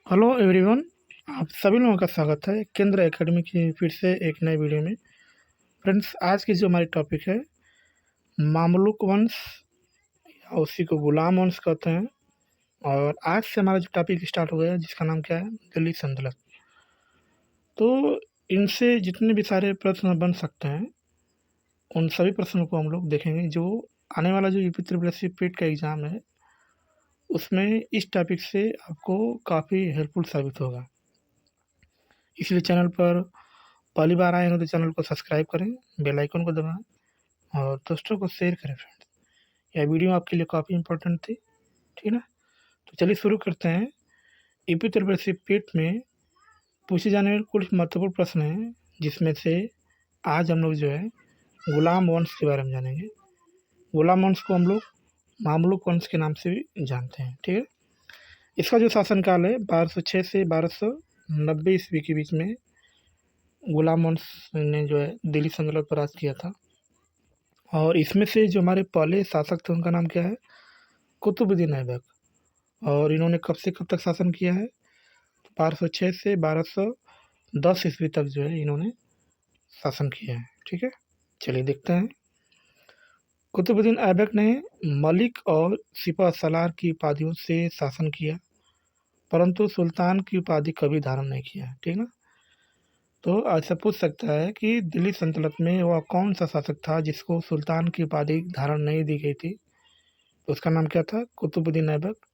Hello everyone. आप सभी लोगों का स्वागत है केंद्र एकेडमी की फिर से एक नई वीडियो में। फ्रेंड्स, आज की जो हमारी टॉपिक है मामलुक वंश या उसी को गुलाम वंश कहते हैं। और आज से हमारा जो टॉपिक स्टार्ट हो गया है जिसका नाम क्या है, दिल्ली सल्तनत। तो इनसे जितने भी सारे प्रश्न बन सकते हैं उन सभी प्रश्नों को हम लोग देखेंगे। जो आने वाला जो यूपी ट्रिपल एस सी पेट का एग्ज़ाम है उसमें इस टॉपिक से आपको काफ़ी हेल्पफुल साबित होगा। इसलिए चैनल पर पहली बार आए हो तो चैनल को सब्सक्राइब करें, बेल आइकन को दबाएं और दोस्तों को शेयर करें। फ्रेंड्स, यह वीडियो आपके लिए काफ़ी इंपॉर्टेंट थी, ठीक है ना। तो चलिए शुरू करते हैं। यूपी ट्रिपल पेट में पूछे जाने वाले कुछ महत्वपूर्ण प्रश्न हैं जिसमें से आज हम लोग जो है गुलाम वंश के बारे में जानेंगे। गुलाम वंश को हम लोग मामलुक वंश के नाम से भी जानते हैं, ठीक है। इसका जो शासनकाल है 1206 से 1290 ईस्वी के बीच में गुलाम वंश ने जो है दिल्ली सल्तनत पर राज किया था। और इसमें से जो हमारे पहले शासक थे उनका नाम क्या है, कुतुबुद्दीन ऐबक। और इन्होंने कब से कब तक शासन किया है, 1206 से 1210 ईस्वी तक जो है इन्होंने शासन किया है, ठीक है। चलिए देखते हैं। कुतुबुद्दीन ऐबक ने मलिक और सिपह सलार की उपाधियों से शासन किया, परंतु सुल्तान की उपाधि कभी धारण नहीं किया, ठीक ना। तो ऐसा पूछ सकता है कि दिल्ली सल्तनत में वह कौन सा शासक था जिसको सुल्तान की उपाधि धारण नहीं दी गई थी। तो उसका नाम क्या था, कुतुबुद्दीन ऐबक।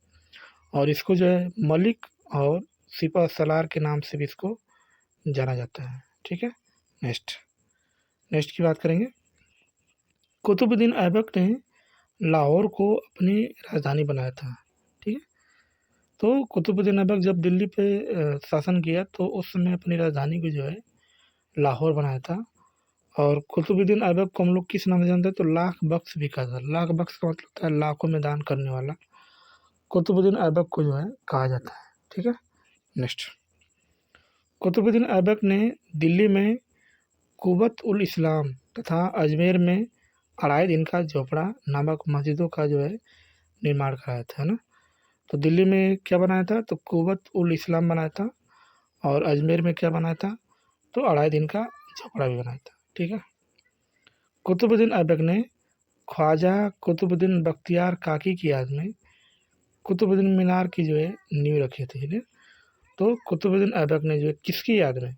और इसको जो है मलिक और सिपह सलार के नाम से भी इसको जाना जाता है, ठीक है। नेक्स्ट नेक्स्ट की बात करेंगे। कुतुबुद्दीन ऐबक ने लाहौर को अपनी राजधानी बनाया था, ठीक है। तो कुतुबुद्दीन ऐबक जब दिल्ली पे शासन किया तो उस समय अपनी राजधानी को जो है लाहौर बनाया था। और कुतुबुद्दीन ऐबक को हम लोग किस नाम से जानते हैं, तो लाख बख्श भी कहा था। लाख बख्श का मतलब होता है लाखों में दान करने वाला। कुतुबुद्दीन ऐबक को जो है कहा जाता है, ठीक है। नेक्स्ट, कुतुबुद्दीन ऐबक ने दिल्ली में कुवत उल इस्लाम तथा अजमेर में अढ़ाई दिन का झोपड़ा नामक मस्जिदों का जो है निर्माण कराया था, है ना। तो दिल्ली में क्या बनाया था, तो कुवत उल इस्लाम बनाया था। और अजमेर में क्या बनाया था, तो अढ़ाई दिन का झोपड़ा भी बनाया था, ठीक है। कुतुबुद्दीन ऐबक ने ख्वाजा कुतुबुद्दीन बख्तियार काकी की याद में कुतुबुद्दीन मीनार की जो है नींव रखी थी, ठीक है। तो कुतुबुद्दीन ऐबक ने जो है किसकी याद में,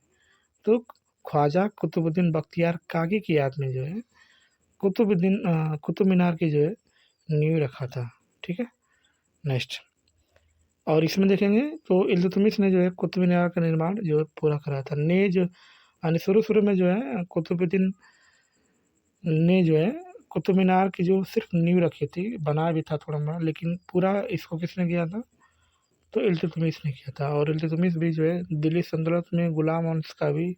तो ख्वाजा कुतुबुद्दीन बख्तियार काकी की याद में जो है कुतुब मीनार की जो है नींव रखा था, ठीक है। नेक्स्ट, और इसमें देखेंगे तो इल्तुतमिश ने जो है कुतुब मीनार का निर्माण जो है पूरा कराया था। ने जो यानी शुरू शुरू में जो है कुतुबुद्दीन ने जो है कुतुब मीनार की जो सिर्फ नींव रखी थी, बनाया भी था थोड़ा मोड़ा, लेकिन पूरा इसको किसने किया था, तो इल्तुतमिश ने किया था। और इल्तुतमिश भी जो है दिल्ली सल्तनत में गुलाम वंश का भी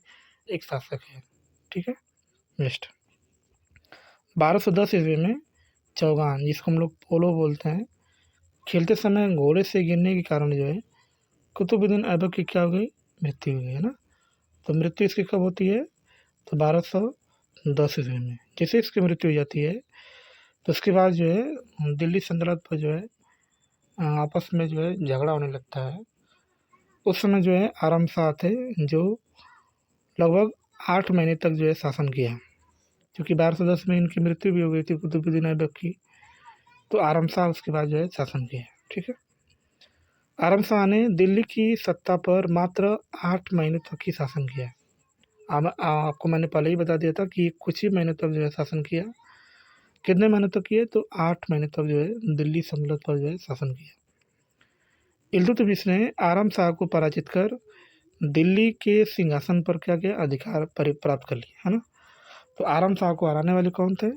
एक शासक है, ठीक है। नेक्स्ट, 1210 ईस्वी में चौगान, जिसको हम लोग पोलो बोलते हैं, खेलते समय घोड़े से गिरने के कारण जो है कुतुबुद्दीन ऐबक की क्या हो गई, मृत्यु हो गई, है ना। तो मृत्यु इसकी कब होती है, तो 1210 ईस्वी में। जैसे इसकी मृत्यु हो जाती है तो उसके बाद जो है दिल्ली सल्तनत पर जो है आपस में जो है झगड़ा होने लगता है। उस समय जो है आराम शाह थे जो लगभग 8 महीने तक जो है शासन किया। क्योंकि 1210 में इनकी मृत्यु भी हो गई थी कुतुबुद्दीन ऐबक की, तो आराम शाह उसके बाद जो है शासन किया, ठीक है। आराम शाह ने दिल्ली की सत्ता पर मात्र 8 महीने तक ही शासन किया। आपको मैंने पहले ही बता दिया था कि कुछ ही महीने तक जो है शासन किया। कितने महीने तक किए, तो 8 महीने तक जो है दिल्ली सल्तनत पर जो है शासन किया। इल्तुतमिश ने आराम शाह को पराजित कर दिल्ली के सिंहासन पर क्या किया, अधिकार प्राप्त कर लिया, है ना। तो आराम शाह को हराने वाले कौन थे,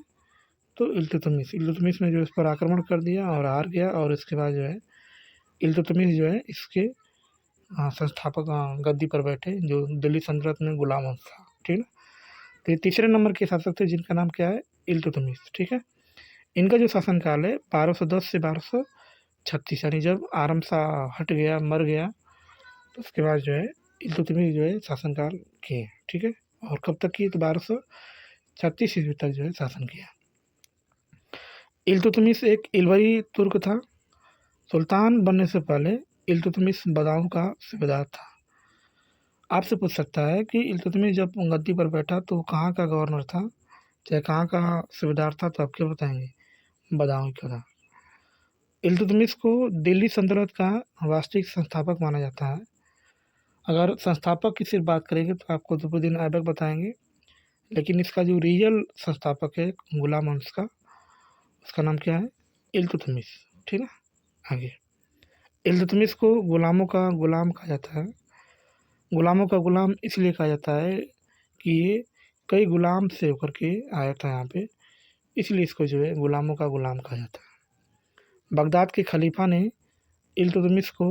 तो इल्तुतमिश। इल्तुतमिश ने जो इस पर आक्रमण कर दिया और हार गया। और इसके बाद जो है इल्तुतमिश जो है इसके संस्थापक गद्दी पर बैठे, जो दिल्ली सल्तनत में गुलाम वंश था, ठीक है। तो ये तीसरे नंबर के शासक थे जिनका नाम क्या है, इल्तुतमिश, ठीक है। इनका जो शासनकाल है 1210 से 1236, यानी जब आराम शाह हट गया, मर गया, तो उसके बाद जो है इल्तुतमिश जो है शासनकाल किए, ठीक है। और कब तक किए, तो 1236 ईस्वी तक जो है शासन किया। इल्तुतमिश एक इल्वरी तुर्क था। सुल्तान बनने से पहले इल्तुतमिश बदाऊं का सूबेदार था। आपसे पूछ सकता है कि इल्तुतमिश जब गद्दी पर बैठा तो कहाँ का गवर्नर था, चाहे कहाँ का सूबेदार था, तो आप क्या बताएंगे? बदाऊं का था। इल्तुतमिश को दिल्ली सल्तनत का वास्तविक संस्थापक माना जाता है। अगर संस्थापक की सिर्फ बात करेंगे तो आपको कुतुबुद्दीन ऐबक बताएंगे, लेकिन इसका जो रियल संस्थापक है गुलाम वंश का, उसका नाम क्या है? इल्तुतमिश। ठीक है, आगे। इल्तुतमिश को गुलामों का गुलाम कहा जाता है। गुलामों का गुलाम इसलिए कहा जाता है कि ये कई गुलाम से होकर के आया था यहाँ पे, इसलिए इसको जो है गुलामों का गुलाम कहा जाता है। बगदाद के खलीफा ने इल्तुतमिश को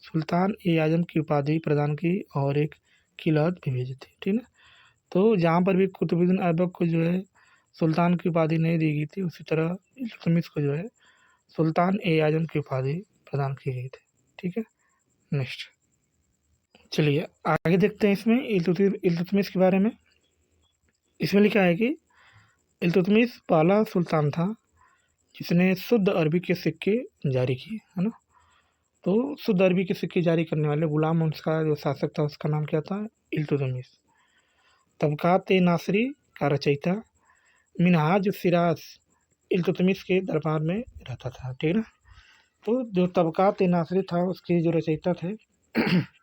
सुल्तान ए आजम की उपाधि प्रदान की और एक खिलाहत भी भेजी थी। ठीक है, तो जहाँ पर भी कुतुबुद्दीन ऐबक को जो है सुल्तान की उपाधि नहीं दी गई थी, उसी तरह इल्तुतमिश को जो है सुल्तान ए आजम की उपाधि प्रदान की गई थी। ठीक है, नेक्स्ट चलिए आगे देखते हैं इसमें इल्तुतमिश के बारे में। इसमें लिखा है कि इल्तुतमिश पहला सुल्तान था जिसने शुद्ध अरबी के सिक्के जारी किए, है ना। तो शुद्ध अरबी के सिक्के जारी करने वाले गुलाम वंश का जो शासक था उसका नाम क्या था? इल्तुतमिश। तबकात नासरी का रचयिता मिनहाज सिराज इल्तुतमिश के दरबार में रहता था। ठीक है ना, तो जो तबकात नासरी था उसके जो रचयिता थे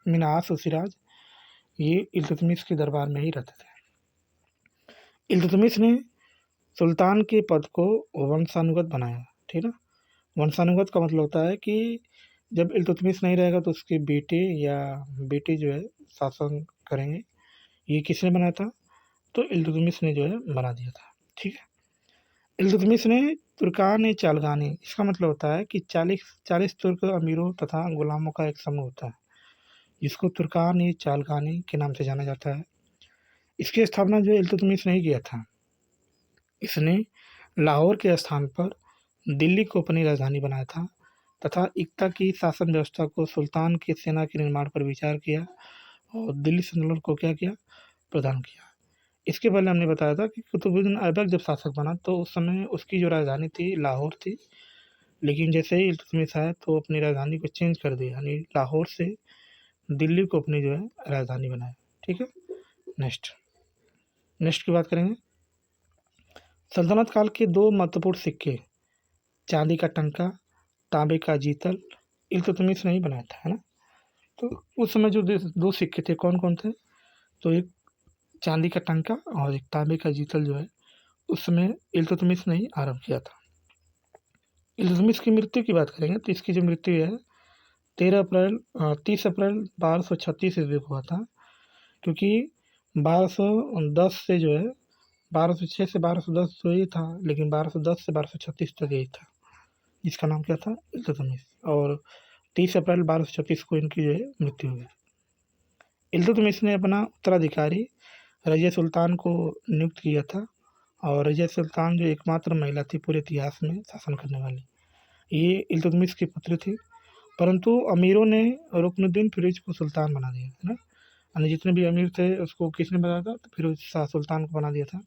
मिनहाज सिराज, ये इल्तुतमिश के दरबार में ही रहते थे। इल्तुतमिश ने सुल्तान के पद को वंशानुगत बनाया। ठीक है, वंशानुगत का मतलब होता है कि जब इल्तुतमिश नहीं रहेगा तो उसके बेटे या बेटे जो है शासन करेंगे। ये किसने बनाया था? तो इल्तुतमिश ने जो है बना दिया था। ठीक है, इल्तुतमिश ने तुर्कान चालगानी, इसका मतलब होता है कि 40 तुर्क अमीरों तथा गुलामों का एक समूह होता है, जिसको तुर्कान चालगानी के नाम से जाना जाता है। इसकी स्थापना जो इल्तुतमिश ने किया था। इसने लाहौर के स्थान पर दिल्ली को अपनी राजधानी बनाया था तथा इक्ता की शासन व्यवस्था को सुल्तान की सेना के निर्माण पर विचार किया और दिल्ली सल्तनत को क्या किया? प्रदान किया। इसके पहले हमने बताया था कि कुतुबुद्दीन ऐबक जब शासक बना तो उस समय उसकी जो राजधानी थी लाहौर थी, लेकिन जैसे ही इल्तुतमिश आया तो अपनी राजधानी को चेंज कर दिया, यानी लाहौर से दिल्ली को अपनी जो है राजधानी बनाया। ठीक है, नेक्स्ट की बात करेंगे। सल्तनत काल के दो महत्वपूर्ण सिक्के, चांदी का टंका, तांबे का जीतल, इल्तुतमिश ने ही बनाया था, है ना। तो उस समय जो दो सिक्के थे कौन कौन थे? तो एक चांदी का टंका और एक तांबे का जीतल जो है उस समय इल्तुतमिश ने ही आरंभ किया था। इल्तुतमिश की मृत्यु की बात करेंगे तो इसकी जो मृत्यु है 30 अप्रैल 1236 ईस्वी को हुआ था, क्योंकि 1210 से जो है 1206 से 1210 तो ये था, लेकिन 1210 से 1236 तक यही था, जिसका नाम क्या था? इल्तुतमिश। और 30 अप्रैल 1236 को इनकी जो है मृत्यु हो गई। इल्तुतमिश ने अपना उत्तराधिकारी रजिया सुल्तान को नियुक्त किया था, और रजिया सुल्तान जो एकमात्र महिला थी पूरे इतिहास में शासन करने वाली, ये इल्तुतमिश की पुत्री थी। परंतु अमीरों ने रुकनुद्दीन फिरोज को सुल्तान बना दिया, है ना। यानी जितने भी अमीर थे उसको किसने बनाया था? तो फिरोज शाह सुल्तान को बना दिया था।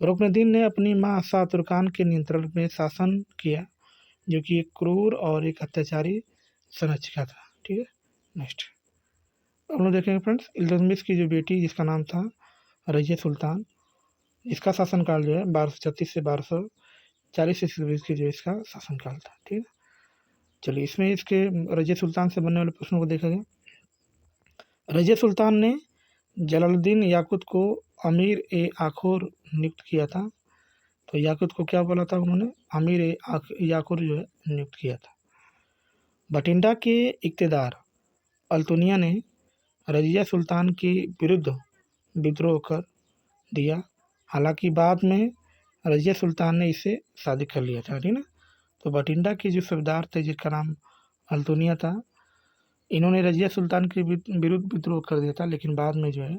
रुकनुद्दीन ने अपनी माँ शाह तुर्कान के नियंत्रण में शासन किया, जो कि एक क्रूर और एक अत्याचारी संरक्षिका था। ठीक है, नेक्स्ट हम लोग देखेंगे फ्रेंड्स इल्तुतमिश की जो बेटी जिसका नाम था रजिया सुल्तान, इसका शासनकाल जो है 1236 से 1240 ईस्वी की जो इसका शासनकाल था। ठीक है, चलिए इसमें इसके रजिया सुल्तान से बनने वाले प्रश्नों को देखा गया। रजिया सुल्तान ने जलालुद्दीन याकुत को अमीर ए आखोर नियुक्त किया था। तो याकुत को क्या बोला था उन्होंने? अमीर ए याकुर जो है नियुक्त किया था। बठिंडा के इक्तेदार अल्तुनिया ने रजिया सुल्तान के विरुद्ध विद्रोह कर दिया, हालांकि बाद में रजिया सुल्तान ने इसे शादी कर लिया था। ठीक ना, तो बठिंडा के जो सूबेदार थे जिसका नाम अल्तुनिया था, इन्होंने रजिया सुल्तान के विरुद्ध विद्रोह कर दिया था, लेकिन बाद में जो है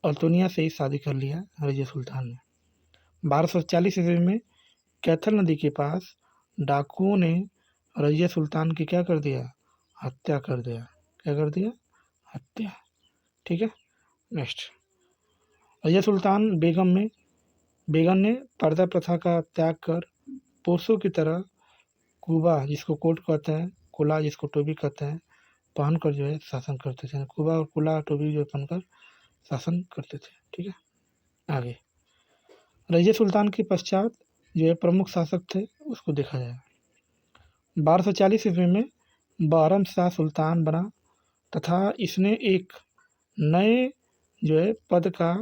अल्तुनिया से ही शादी कर लिया रजिया सुल्तान ने। 1240 ईस्वी में कैथल नदी के पास डाकुओं ने रजिया सुल्तान की क्या कर दिया? हत्या कर दिया। क्या कर दिया? हत्या। ठीक है, नेक्स्ट रजिया सुल्तान बेगम ने पर्दा प्रथा का त्याग कर पुरुषों की तरह कुबा जिसको कोट कहते हैं, कुला जिसको टोपी कहते हैं, पहनकर जो है शासन करते थे, कुबा और कुला टोपी जो पहनकर शासन करते थे। ठीक है, आगे रज़िया सुल्तान के पश्चात जो है प्रमुख शासक थे उसको देखा जाए। 1240 ईस्वी में बहरम शाह सुल्तान बना तथा इसने एक नए जो है पद का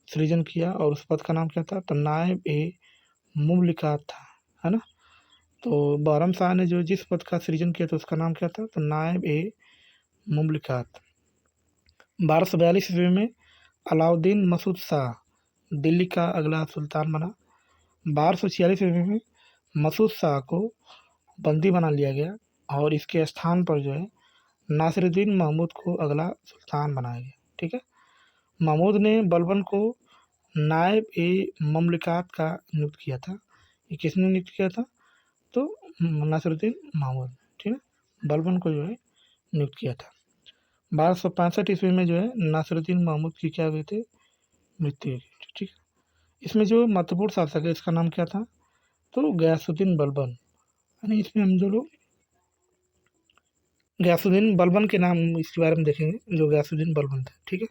सृजन किया और उस पद का नाम क्या था, तो नायब ए मुमलिकात था, है ना। तो बहरम शाह ने जो जिस पद का सृजन किया था उसका नाम क्या था, तो नायब ए मुमलिकात। 1242 ईस्वी में अलाउद्दीन मसूद शाह दिल्ली का अगला सुल्तान बना। 1246 ईस्वी में मसूद शाह को बंदी बना लिया गया और इसके स्थान पर जो है नासिरुद्दीन महमूद को अगला सुल्तान बनाया गया। ठीक है, महमूद ने बलबन को नायब ए ममलिकात का नियुक्त किया था। ये किसने नियुक्त किया था, तो नासिरुद्दीन महमूद। ठीक है, बलबन को जो है नियुक्त किया था। 1265 ईस्वी में जो है नासिरुद्दीन महमूद की क्या हुई थी, मृत्यु हुई थी। ठीक है, इसमें जो महत्वपूर्ण शासक है इसका नाम क्या था, तो गयासुद्दीन बलबन। यानी इसमें हम जो लोग गयासुद्दीन बलबन के नाम इसके बारे में देखेंगे, जो गयासुद्दीन बलबन थे। ठीक है,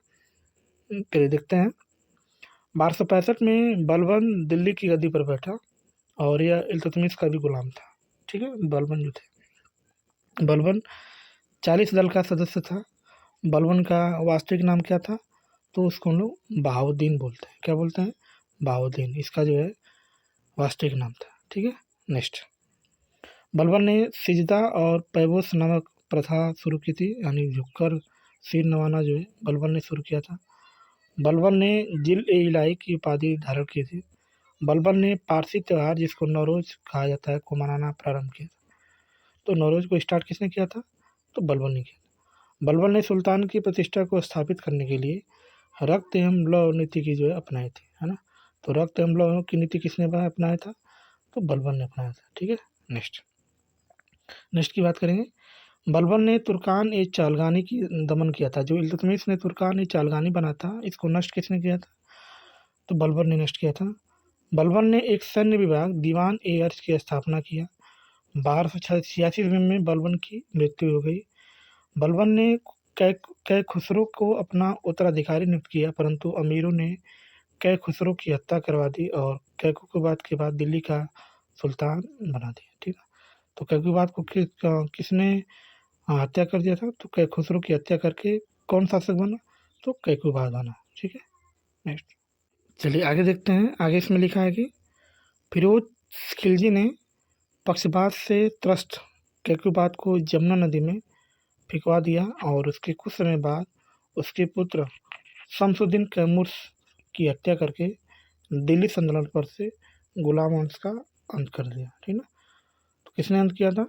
चलिए देखते हैं। 1265 में बलबन दिल्ली की गद्दी पर बैठा और यह इल्तुतमिश का भी गुलाम था। ठीक है, बलबन जो थे, बलबन 40 दल का सदस्य था। बलबन का वास्तविक नाम क्या था, तो उसको हम लोग बहाउद्दीन बोलते हैं। क्या बोलते हैं, बहाउद्दीन, इसका जो है वास्तविक नाम था। ठीक है, नेक्स्ट, बलबन ने सिजदा और पैबोस नामक प्रथा शुरू की थी, यानी झुककर सिर नवाना जो है बलबन ने शुरू किया था। बलबन ने जिल ए इलाही की उपाधि धारण की थी। बलबन ने पारसी त्यौहार जिसको नौरोज कहा जाता है को मनाना प्रारंभ किया था। तो नौरोज को स्टार्ट किसने किया था, तो बलबन ने किया। बलबन ने सुल्तान की प्रतिष्ठा को स्थापित करने के लिए रक्त एवं लौ नीति की जो है अपनाई थी, है ना। तो रक्त एवं लौ की नीति किसने अपनाया था, तो बलबन ने अपनाया था। ठीक है, नेक्स्ट की बात करेंगे। बलबन ने तुर्कान ए चालगानी की दमन किया था। जो इल्तुतमिश ने तुर्कान ए चालगानी बना था, इसको नष्ट किसने किया था, तो बलबन ने नष्ट किया था। बलबन ने एक सैन्य विभाग दीवान ए अर्ज की स्थापना किया। 1286 में बलबन की मृत्यु हो गई। बलबन ने कै खुसरो को अपना उत्तराधिकारी नियुक्त किया, परंतु अमीरों ने कै खुसरो की हत्या करवा दी और कैकुबाद के बाद दिल्ली का सुल्तान बना दिया। ठीक है, तो कैकुबाद को किसने हत्या कर दिया था, तो कै खुसरो की हत्या करके कौन शासक बना, तो कैकुबाद बना। ठीक है, नेक्स्ट चलिए आगे देखते हैं। आगे इसमें लिखा है कि फिरोज खिलजी ने पक्षपात से त्रस्त कैकुबाद को जमुना नदी में फेंकवा दिया और उसके कुछ समय बाद उसके पुत्र शमसुद्दीन कैमूर की हत्या करके दिल्ली सल्तनत पर से गुलाम वंश का अंत कर दिया। ठीक है, तो किसने अंत किया था,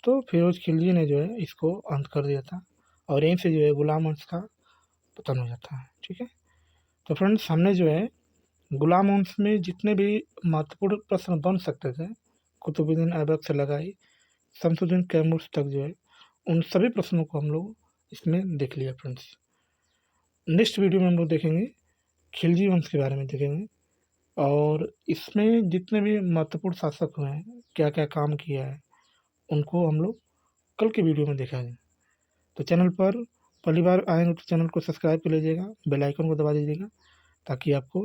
तो फिरोज खिलजी ने जो है इसको अंत कर दिया था और यहीं से जो है गुलाम वंश का पतन हो जाता है। ठीक है, तो फ्रेंड्स हमने जो है गुलाम वंश में जितने भी महत्वपूर्ण प्रश्न बन सकते थे, कुतुबुद्दीन ऐबक से लगाई शमसुद्दीन कैमूर तक जो है, उन सभी प्रश्नों को हम लोग इसमें देख लिया फ्रेंड्स। नेक्स्ट वीडियो में हम लोग देखेंगे खिलजी वंश के बारे में देखेंगे और इसमें जितने भी महत्वपूर्ण शासक हुए हैं, क्या क्या काम किया है, उनको हम लोग कल के वीडियो में देखेंगे। तो चैनल पर पहली बार आएंगे तो चैनल को सब्सक्राइब कर लीजिएगा, बेल आइकन को दबा दीजिएगा ताकि आपको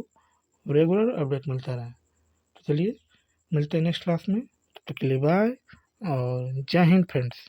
रेगुलर अपडेट मिलता रहे। तो चलिए मिलते हैं नेक्स्ट क्लास में, तब तक के लिए बाय और जय हिंद फ्रेंड्स।